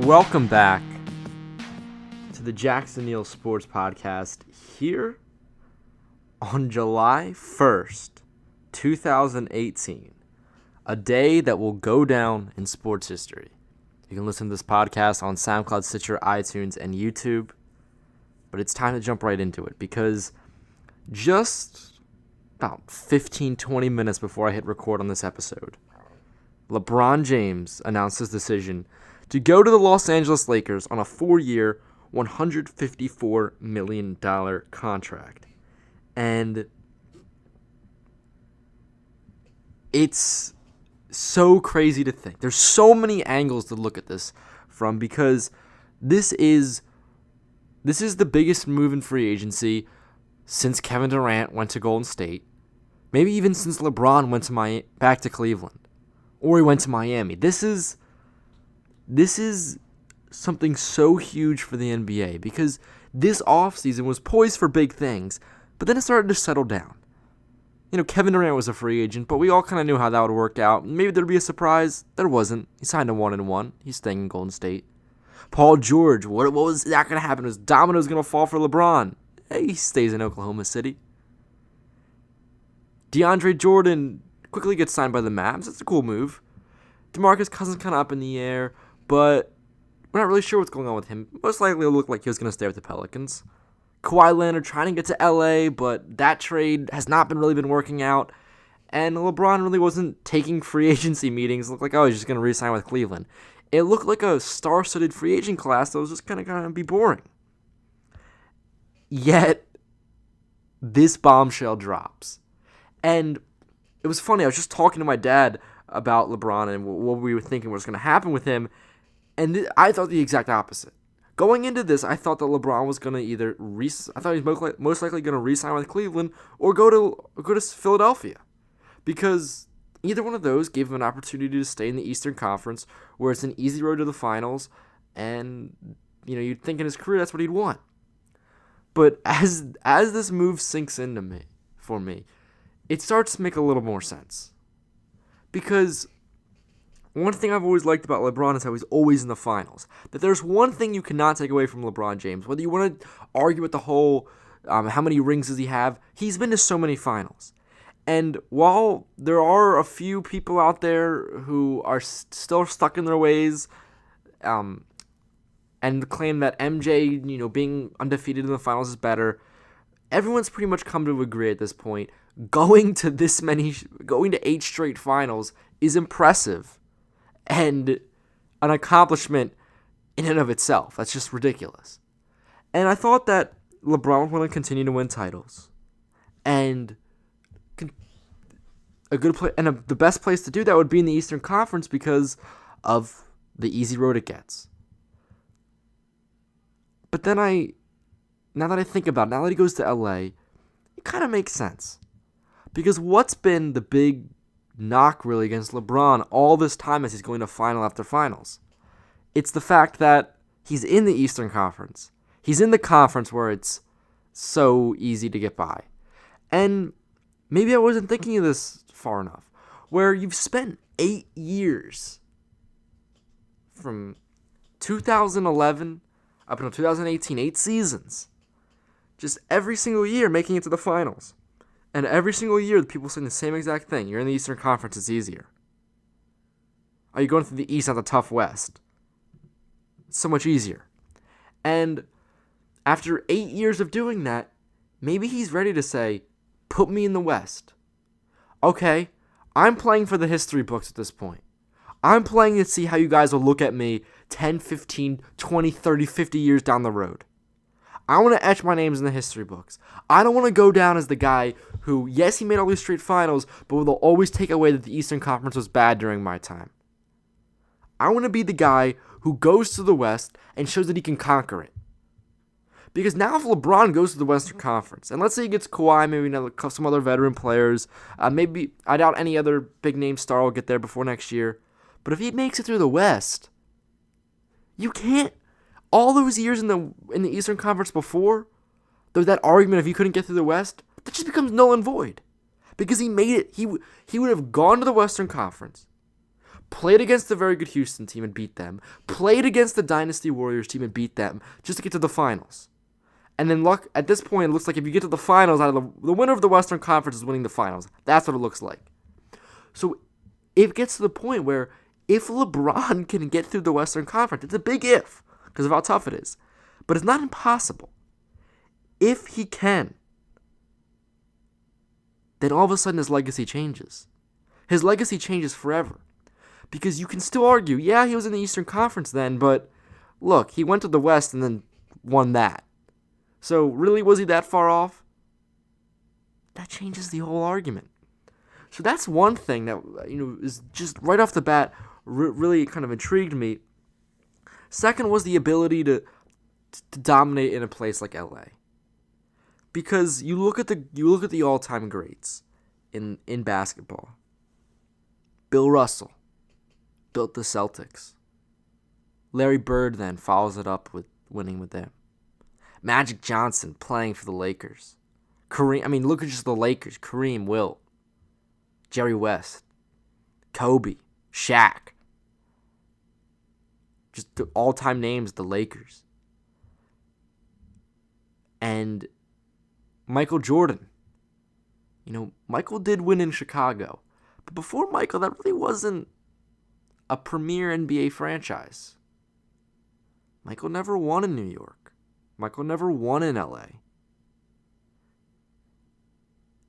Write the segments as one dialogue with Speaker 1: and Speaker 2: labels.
Speaker 1: Welcome back to the Jackson Neill Sports Podcast here on July 1st, 2018, a day that will go down in sports history. You can listen to this podcast on SoundCloud, Stitcher, iTunes, and YouTube, but it's time to jump right into it because just about 15-20 minutes before I hit record on this episode, LeBron James announced his decision to go to the Los Angeles Lakers on a 4-year, $154 million contract. And it's so crazy to think. There's so many angles to look at this from because this is the biggest move in free agency since Kevin Durant went to Golden State. Maybe even since LeBron went to back to Cleveland. Or he went to Miami. This is something so huge for the NBA because this offseason was poised for big things, but then it started to settle down. You know, Kevin Durant was a free agent, but we all kind of knew how that would work out. Maybe there'd be a surprise. There wasn't. He signed a 1-1. He's staying in Golden State. Paul George, what was that going to happen? Was dominoes going to fall for LeBron? Hey, he stays in Oklahoma City. DeAndre Jordan quickly gets signed by the Mavs. That's a cool move. DeMarcus Cousins kind of up in the air, but we're not really sure what's going on with him. Most likely it'll look like he was going to stay with the Pelicans. Kawhi Leonard trying to get to LA, but that trade has not really been working out. And LeBron really wasn't taking free agency meetings. It looked like, he's just going to re-sign with Cleveland. It looked like a star-studded free agent class that was just going to be boring. Yet, this bombshell drops. And it was funny, I was just talking to my dad about LeBron and what we were thinking was going to happen with him, and I thought the exact opposite. Going into this, I thought that LeBron was going to either I thought he was most likely going to re-sign with Cleveland or go to Philadelphia, because either one of those gave him an opportunity to stay in the Eastern Conference, where it's an easy road to the finals, and you'd think in his career that's what he'd want. But as this move sinks into for me, it starts to make a little more sense. Because one thing I've always liked about LeBron is how he's always in the finals. That there's one thing you cannot take away from LeBron James. Whether you want to argue with the whole how many rings does he have, he's been to so many finals. And while there are a few people out there who are still stuck in their ways and claim that MJ, being undefeated in the finals is better, everyone's pretty much come to agree at this point. Going to 8 straight finals is impressive and an accomplishment in and of itself. That's just ridiculous. And I thought that LeBron would want to continue to win titles. And the best place to do that would be in the Eastern Conference because of the easy road it gets. But then now that I think about it, now that he goes to LA, it kind of makes sense. Because what's been the big knock really against LeBron all this time as he's going to final after finals? It's the fact that he's in the Eastern Conference. He's in the conference where it's so easy to get by. And maybe I wasn't thinking of this far enough. Where you've spent 8 years from 2011 up until 2018, 8 seasons. Just every single year making it to the finals. And every single year, the people saying the same exact thing. You're in the Eastern Conference, it's easier. Are you going through the East, not the tough West? It's so much easier. And after 8 years of doing that, maybe he's ready to say, put me in the West. Okay, I'm playing for the history books at this point. I'm playing to see how you guys will look at me 10, 15, 20, 30, 50 years down the road. I want to etch my names in the history books. I don't want to go down as the guy who, yes, he made all these straight finals, but they'll always take away that the Eastern Conference was bad during my time. I want to be the guy who goes to the West and shows that he can conquer it. Because now if LeBron goes to the Western Conference, and let's say he gets Kawhi, maybe some other veteran players, maybe I doubt any other big-name star will get there before next year, but if he makes it through the West, you can't. All those years in the Eastern Conference before, there's that argument if you couldn't get through the West, that just becomes null and void. Because he made it. He would have gone to the Western Conference, played against a very good Houston team and beat them, played against the Dynasty Warriors team and beat them just to get to the finals. And then at this point, it looks like if you get to the finals, out of the winner of the Western Conference is winning the finals. That's what it looks like. So it gets to the point where if LeBron can get through the Western Conference, it's a big if because of how tough it is. But it's not impossible. If he can, then all of a sudden his legacy changes. His legacy changes forever. Because you can still argue, yeah, he was in the Eastern Conference then, but look, he went to the West and then won that. So really, was he that far off? That changes the whole argument. So that's one thing that is just right off the bat really kind of intrigued me. Second was the ability to dominate in a place like LA. Because you look at the all-time greats in basketball. Bill Russell built the Celtics. Larry Bird then follows it up with winning with them. Magic Johnson playing for the Lakers. Look at just the Lakers. Kareem, Wilt, Jerry West, Kobe, Shaq. Just the all-time names, the Lakers. And Michael Jordan. Michael did win in Chicago. But before Michael, that really wasn't a premier NBA franchise. Michael never won in New York. Michael never won in LA.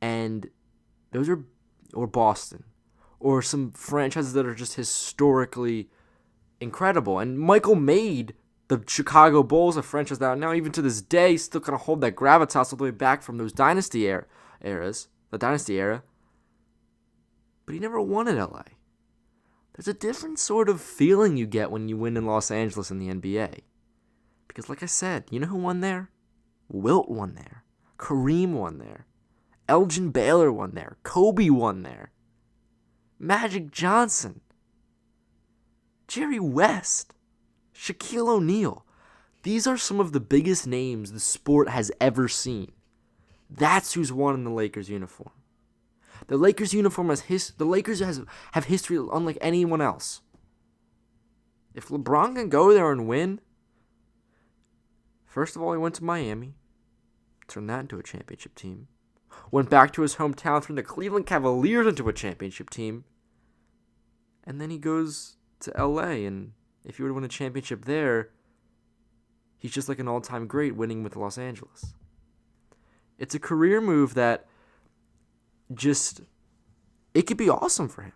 Speaker 1: And those are, or Boston, or some franchises that are just historically incredible. And Michael made the Chicago Bulls a franchise that now, even to this day, still kind of hold that gravitas all the way back from those dynasty eras, the dynasty era. But he never won in LA. There's a different sort of feeling you get when you win in Los Angeles in the NBA. Because like I said, you know who won there? Wilt won there. Kareem won there. Elgin Baylor won there. Kobe won there. Magic Johnson. Jerry West. Shaquille O'Neal. These are some of the biggest names the sport has ever seen. That's who's won in the Lakers uniform. The Lakers uniform the Lakers have history unlike anyone else. If LeBron can go there and win, first of all, he went to Miami, turned that into a championship team. Went back to his hometown, turned the Cleveland Cavaliers into a championship team. And then he goes to LA, and if he were to win a championship there, he's just like an all-time great winning with Los Angeles. It's a career move that it could be awesome for him.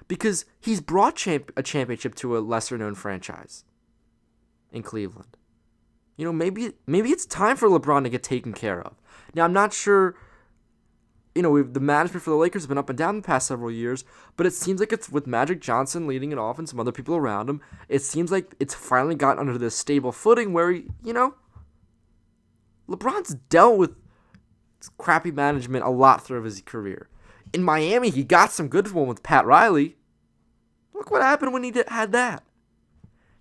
Speaker 1: Because he's brought a championship to a lesser-known franchise in Cleveland. Maybe it's time for LeBron to get taken care of. Now, I'm not sure, the management for the Lakers has been up and down the past several years, but it seems like it's with Magic Johnson leading it off and some other people around him, it seems like it's finally gotten under this stable footing where, LeBron's dealt with crappy management a lot throughout his career. In Miami, he got some good one with Pat Riley. Look what happened when he had that.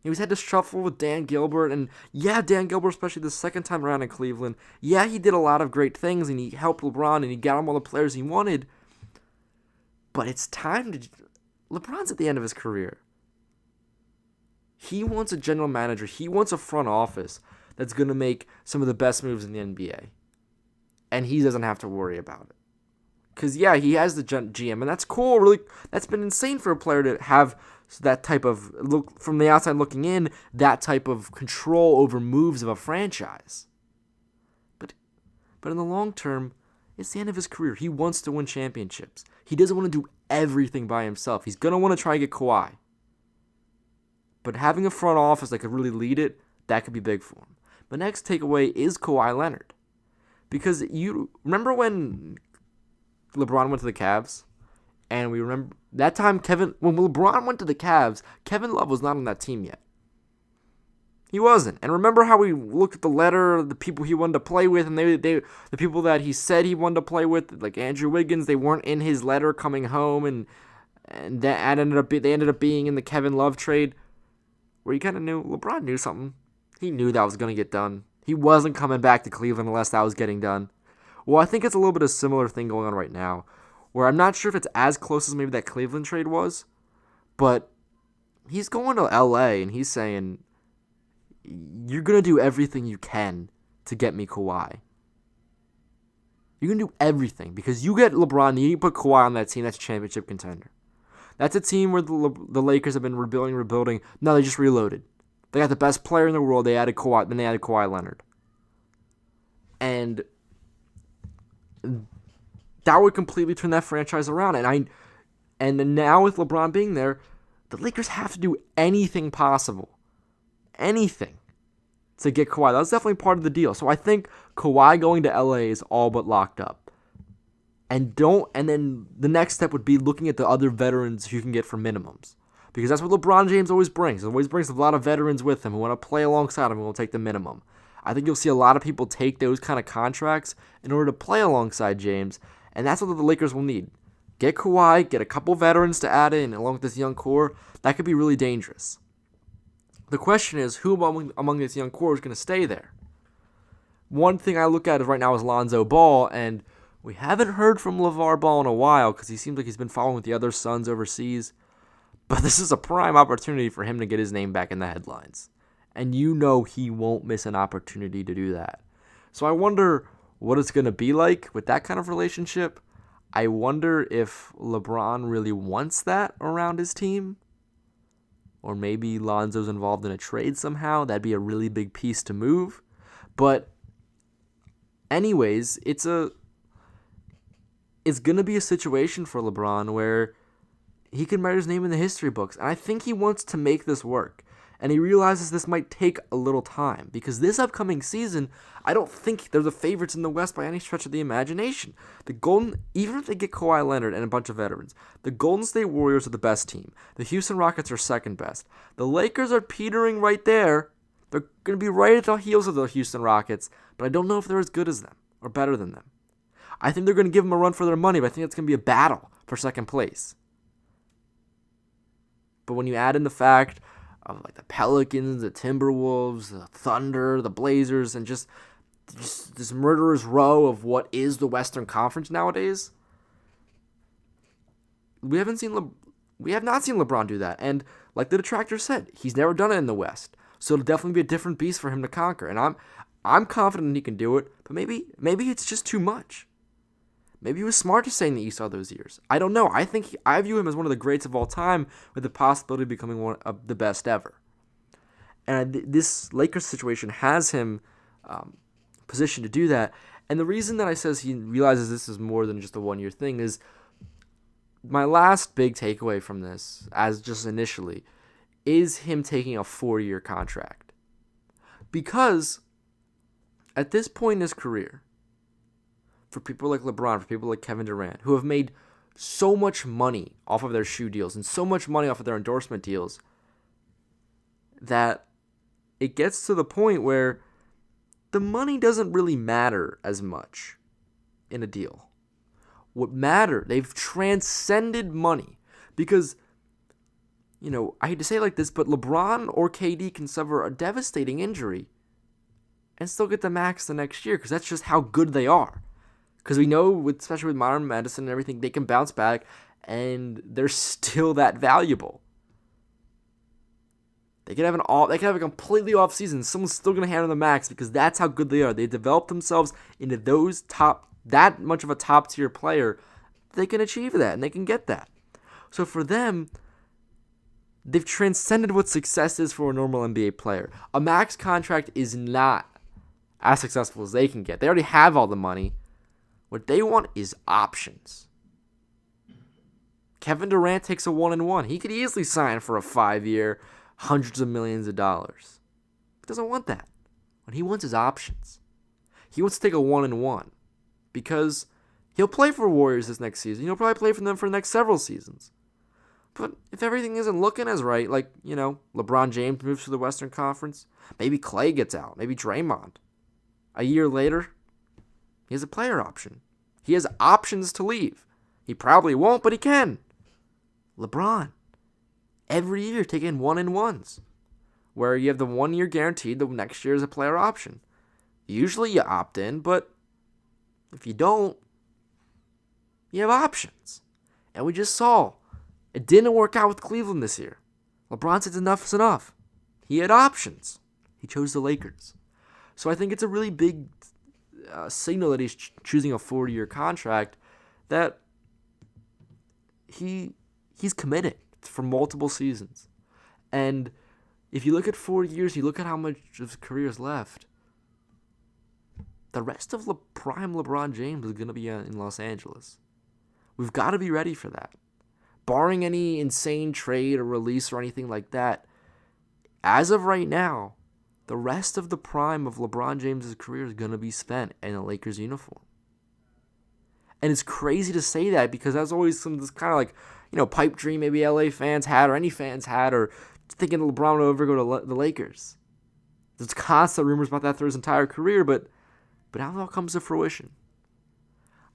Speaker 1: He had to shuffle with Dan Gilbert, and Dan Gilbert, especially the second time around in Cleveland, he did a lot of great things, and he helped LeBron, and he got him all the players he wanted. But it's time LeBron's at the end of his career. He wants a general manager. He wants a front office that's going to make some of the best moves in the NBA. And he doesn't have to worry about it. Because, he has the GM, and that's cool. Really, that's been insane for a player to have that type of, look from the outside looking in, that type of control over moves of a franchise. But in the long term, it's the end of his career. He wants to win championships. He doesn't want to do everything by himself. He's going to want to try and get Kawhi. But having a front office that could really lead it, that could be big for him. The next takeaway is Kawhi Leonard. Because you remember when LeBron went to the Cavs? And we remember that time when LeBron went to the Cavs, Kevin Love was not on that team yet. He wasn't. And remember how we looked at the letter, the people he wanted to play with, and the people that he said he wanted to play with, like Andrew Wiggins, they weren't in his letter coming home, and that they ended up being in the Kevin Love trade, where you kind of knew LeBron knew something. He knew that was going to get done. He wasn't coming back to Cleveland unless that was getting done. Well, I think it's a little bit of a similar thing going on right now, where I'm not sure if it's as close as maybe that Cleveland trade was, But he's going to LA and he's saying, you're going to do everything you can to get me Kawhi. You're going to do everything because you get LeBron, you put Kawhi on that team, that's a championship contender. That's a team where the Lakers have been rebuilding. No, they just reloaded. They got the best player in the world. They added Kawhi. Then they added Kawhi Leonard. And that would completely turn that franchise around. And now with LeBron being there, the Lakers have to do anything possible. Anything. To get Kawhi. That's definitely part of the deal. So I think Kawhi going to LA is all but locked up. And then the next step would be looking at the other veterans who you can get for minimums. Because that's what LeBron James always brings. He always brings a lot of veterans with him who want to play alongside him and will take the minimum. I think you'll see a lot of people take those kind of contracts in order to play alongside James. And that's what the Lakers will need. Get Kawhi, get a couple veterans to add in along with this young core. That could be really dangerous. The question is, who among this young core is going to stay there? One thing I look at right now is Lonzo Ball, and we haven't heard from LeVar Ball in a while because he seems like he's been following with the other Suns overseas. But this is a prime opportunity for him to get his name back in the headlines. And you know he won't miss an opportunity to do that. So I wonder what it's going to be like with that kind of relationship. I wonder if LeBron really wants that around his team. Or maybe Lonzo's involved in a trade somehow. That'd be a really big piece to move. But anyways, it's going to be a situation for LeBron where he can write his name in the history books. And I think he wants to make this work. And he realizes this might take a little time. Because this upcoming season, I don't think they're the favorites in the West by any stretch of the imagination. Even if they get Kawhi Leonard and a bunch of veterans, the Golden State Warriors are the best team. The Houston Rockets are second best. The Lakers are petering right there. They're going to be right at the heels of the Houston Rockets. But I don't know if they're as good as them or better than them. I think they're going to give them a run for their money, but I think it's going to be a battle for second place. But when you add in the fact of like the Pelicans, the Timberwolves, the Thunder, the Blazers, and just this murderer's row of what is the Western Conference nowadays, we have not seen LeBron do that. And like the detractor said, he's never done it in the West, so it'll definitely be a different beast for him to conquer. And I'm confident he can do it, but maybe it's just too much. Maybe he was smart to stay in the East all those years. I don't know. I view him as one of the greats of all time with the possibility of becoming one of the best ever. And this Lakers situation has him positioned to do that. And the reason that I says he realizes this is more than just a one-year thing is my last big takeaway from this, as just initially, is him taking a 4-year contract. Because at this point in his career, for people like LeBron, for people like Kevin Durant, who have made so much money off of their shoe deals and so much money off of their endorsement deals, that it gets to the point where the money doesn't really matter as much in a deal. What matters, they've transcended money. Because, I hate to say it like this, but LeBron or KD can suffer a devastating injury and still get the max the next year because that's just how good they are. Because we know, especially with modern medicine and everything, they can bounce back, and they're still that valuable. They can have a completely off season. Someone's still going to hand them the max because that's how good they are. They developed themselves into that much of a top tier player. They can achieve that and they can get that. So for them, they've transcended what success is for a normal NBA player. A max contract is not as successful as they can get. They already have all the money. What they want is options. Kevin Durant takes a 1-and-1. He could easily sign for a 5-year, hundreds of millions of dollars. He doesn't want that. What he wants is options. He wants to take a 1-and-1 because he'll play for Warriors this next season. He'll probably play for them for the next several seasons. But if everything isn't looking as right, like, LeBron James moves to the Western Conference, maybe Clay gets out, maybe Draymond. A year later, he has a player option. He has options to leave. He probably won't, but he can. LeBron, every year taking 1-and-1s, where you have the 1 year guaranteed, the next year is a player option. Usually you opt in, but if you don't, you have options. And we just saw It didn't work out with Cleveland this year. LeBron said enough is enough. He had options. He chose the Lakers. So I think it's a really big signal that he's choosing a 4-year contract, that he's committed for multiple seasons. And if you look at 4 years, you look at how much of his career is left, the rest of prime LeBron James is going to be in Los Angeles. We've got to be ready for that. Barring any insane trade or release or anything like that, as of right now, the rest of the prime of LeBron James' career is going to be spent in a Lakers uniform. And it's crazy to say that, because that's always this kind of like, pipe dream maybe LA fans had, or any fans had, or thinking LeBron would ever go to the Lakers. There's constant rumors about that through his entire career, but now it all comes to fruition.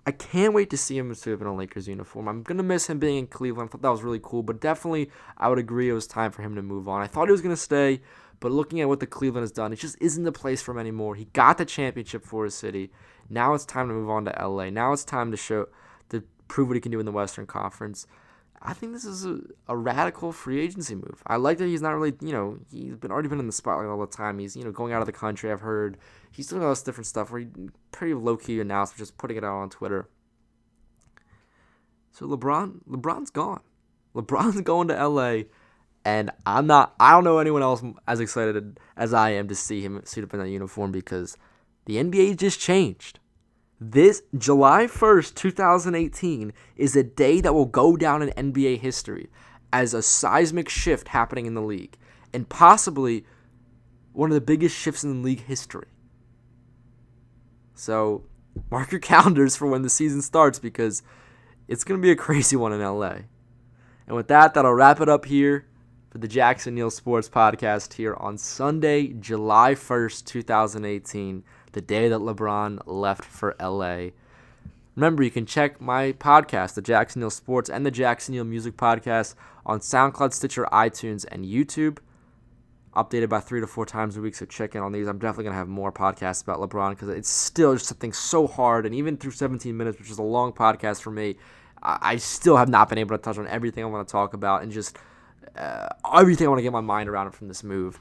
Speaker 1: I can't wait to see him in a Lakers uniform. I'm going to miss him being in Cleveland. I thought that was really cool, but definitely I would agree it was time for him to move on. I thought he was going to stay, but looking at what the Cleveland has done, it just isn't the place for him anymore. He got the championship for his city. Now it's time to move on to LA. Now it's time to prove what he can do in the Western Conference. I think this is a radical free agency move. I like that he's not really, he's already been in the spotlight all the time. He's, going out of the country, I've heard. He's doing all this different stuff where he pretty low-key announced, just putting it out on Twitter. So LeBron's gone. LeBron's going to LA, and I don't know anyone else as excited as I am to see him suit up in that uniform, because the NBA just changed. This July 1st, 2018 is a day that will go down in NBA history as a seismic shift happening in the league, and possibly one of the biggest shifts in league history. So mark your calendars for when the season starts, because it's going to be a crazy one in LA. And with that, that'll wrap it up here for the Jackson Neill Sports Podcast here on Sunday, July 1st, 2018. The day that LeBron left for LA. Remember, you can check my podcast, the Jackson Neill Sports and the Jackson Neill Music Podcast, on SoundCloud, Stitcher, iTunes, and YouTube. Updated by 3 to 4 times a week, so check in on these. I'm definitely going to have more podcasts about LeBron, because it's still just something so hard. And even through 17 minutes, which is a long podcast for me, I still have not been able to touch on everything I want to talk about, and just everything I want to get my mind around from this move.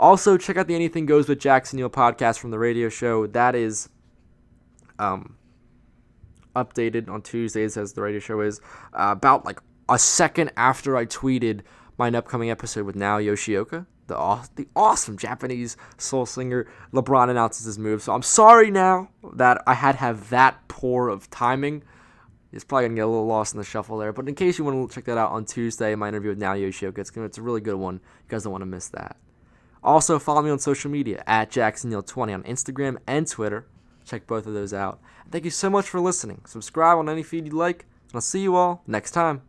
Speaker 1: Also, check out the Anything Goes with Jackson Neill podcast from the radio show. That is updated on Tuesdays, as the radio show is, about like a second after I tweeted my upcoming episode with Nao Yoshioka, the awesome Japanese soul singer. LeBron announces his move. So I'm sorry now that I had to have that poor of timing. It's probably going to get a little lost in the shuffle there. But in case you want to check that out on Tuesday, my interview with Nao Yoshioka, it's a really good one. You guys don't want to miss that. Also, follow me on social media at JacksonNeill20 on Instagram and Twitter. Check both of those out. And thank you so much for listening. Subscribe on any feed you like, and I'll see you all next time.